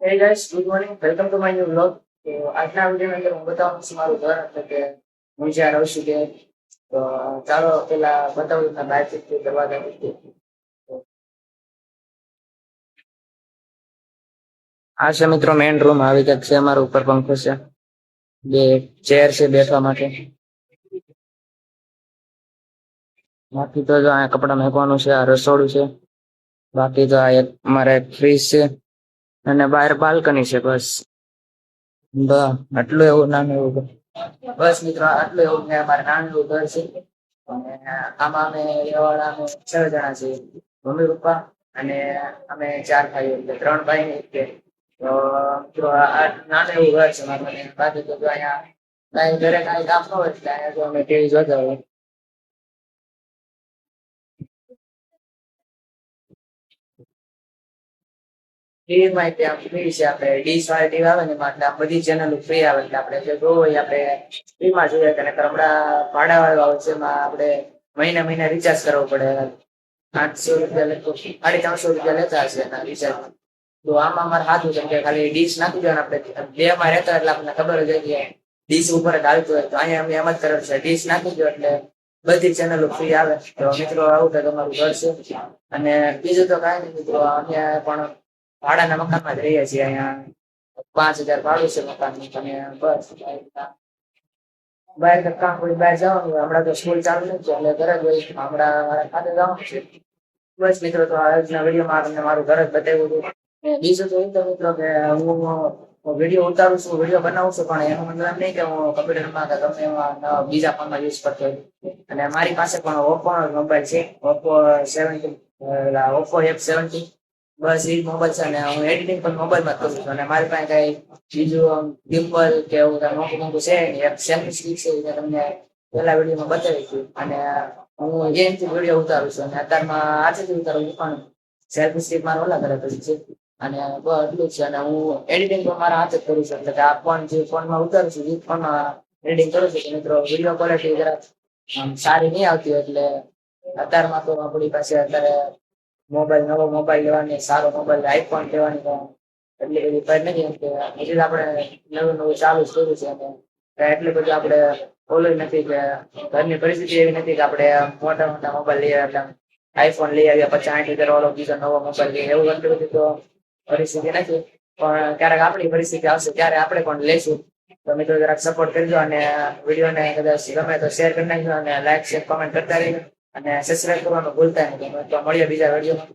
Hey guys, good morning. Welcome to my new vlog. તો આજના વિડીયોની અંદર હું બતાવવાનું છું મારું ઘર એટલે કે હું જ્યાં રહું છું ત્યાં. તો ચાલો પેલા બતાવું તમને બહારથી દરવાજાથી. તો આ છે મિત્રો મેઇન રૂમ આવી કંઈક છે. અમારા ઉપર પંખો છે, બે ચેર છે બેસવા માટે. બાકી તો જો અહીંયા કપડાં મેકવાનું છે, આ રસોડું છે. બાકી તો આ એક અમારે એક ફ્રીજ છે અને બહાર બાલ્કની છે. બસ આટલું એવું નાનું એવું ઘર. બસ મિત્રો આટલું એવું મેં અમારે નાનું એવું ઘર છે. અને આમાં અમે રહેવાવાળા અમે 6 જણા છીએ. મમ્મી પપ્પા અને અમે 4 ભાઈઓ એટલે 3 ભાઈ ને 1 બેન. તો મિત્રો આ નાનું એવું ઘર છે મારું. અને બાકી તો જો અહીંયા કાંઈ ઘરે કાંઈ કામ ન હોય એટલે અહીંયા જો અમે ટીવી જોતા હોય. ટીવી માં આમ ફ્રી છે. આપણે ડીશ વાળી ટીવી આવે ને એમાં એટલે આમ બધી ચેનલ ફ્રી આવે એટલે આપણે જે જોવું હોય આપણે ફ્રી માં જોઈએ. અને હમણાં ભાડા વાળું આવે છે એમાં આપણે મહિને મહિને રિચાર્જ કરવો પડે. 800 રૂપિયા લેતો 350 રૂપિયા લેતા હશે એના રિચાર્જ. તો આમાં અમારે સાચું છે કે ખાલી ડીશ નાખી દેવાનું. આપણે બે માં રહેતા એટલે આપણને ખબર જ હોય કે ડીશ ઉપર જ હાલતું હોય. તો અહીંયા અમે એમ જ કરેલું છે, ડીશ નાખી દો એટલે બધી ચેનલો ફ્રી આવે. તો મિત્રો આવું કે તમારું ઘર છે. અને બીજું તો કાંઈ નહીં મિત્રો, અમે પણ ભાડાના મકાનમાં જ રહીએ છીએ. અહીંયા 5,000 ભાડું છે મકાનનું. અને બસ બહાર કામ કોઈ બહાર જવાનું હોય. હમણાં તો સ્કૂલ ચાલુ નથી એટલે ઘરે જ હોય. હમણાં મારા ખાતે જવાનું છે. બસ મિત્રો, તો આજના વિડીયોમાં તમને મારું ઘર જ બતાવ્યું હતું. બીજું તો એ તો મિત્રો કે હું વિડીયો ઉતારું છું, વિડીયો બનાવું છું, પણ એનો મતલબ નહીં કે હું કમ્પ્યુટરમાં કે ગમે એમાં બીજા ફોનમાં યુઝ કરતો હોય. અને મારી પાસે પણ ઓપ્પો નો મોબાઈલ છે, ઓપ્પો 70, ઓપ્પો F70. બસ એ મોબાઈલ છે. અને હું એડિટિંગ પણ મોબાઈલમાં જ કરું છું. અને મારી પાસે કઈ બીજું ગિમ્બલ કે એવું કઈ મોટું મોટું છે નહીં. એક સેલ્ફી સ્ટિક છે એ તમને પેલા વિડીયોમાં બતાવી છું. અને હું એમથી વિડીયો ઉતારું છું. અને અત્યારમાં આથી ઉતારું છું, પણ સેલ્ફી સ્ટિક મારા ઓલા ઘરે પડી છે. અને બસ એટલું જ છે. અને હું એડિટિંગ પણ મારા હાથે જ કરું છું. એટલે કે આ ફોન જે ફોનમાં ઉતારું છું એ ફોનમાં એડિટિંગ કરું છું. મિત્રો વિડીયો ક્વોલિટી જરાક સારી નહીં આવતી હોય. એટલે અત્યારમાં તો આપણી પાસે અત્યારે નવો મોબાઈલ લેવાની, સારો મોબાઈલ આઈફોન લેવાની એટલી બધી ફાઈલ નથી. કેમ કે હજી આપણે નવું નવું ચાલુ જ કર્યું છે. અને એટલી બધી આપણે ઓલું નથી કે ઘરની પરિસ્થિતિ એવી નથી કે આપણે મોટા મોટા મોબાઈલ લઈએ એટલે આઈફોન લઈ આવ્યા પછી 60,000 વાળો બીજો નવો મોબાઈલ લઈએ એવું એટલી બધી તો પરિસ્થિતિ નથી. પણ ક્યારેક આપણી પરિસ્થિતિ આવશે ત્યારે આપણે પણ લઈશું. તો મિત્રો જરાક સપોર્ટ કરજો. અને વિડીયોને કદાચ ગમે તો શેર કરી નાખજો. અને લાઈક શેર કોમેન્ટ કરતા રહીજો. અને સબસ્ક્રાઈબ કરવાનું ભૂલતા નહીં. તો મળીએ બીજા વિડીયોમાં.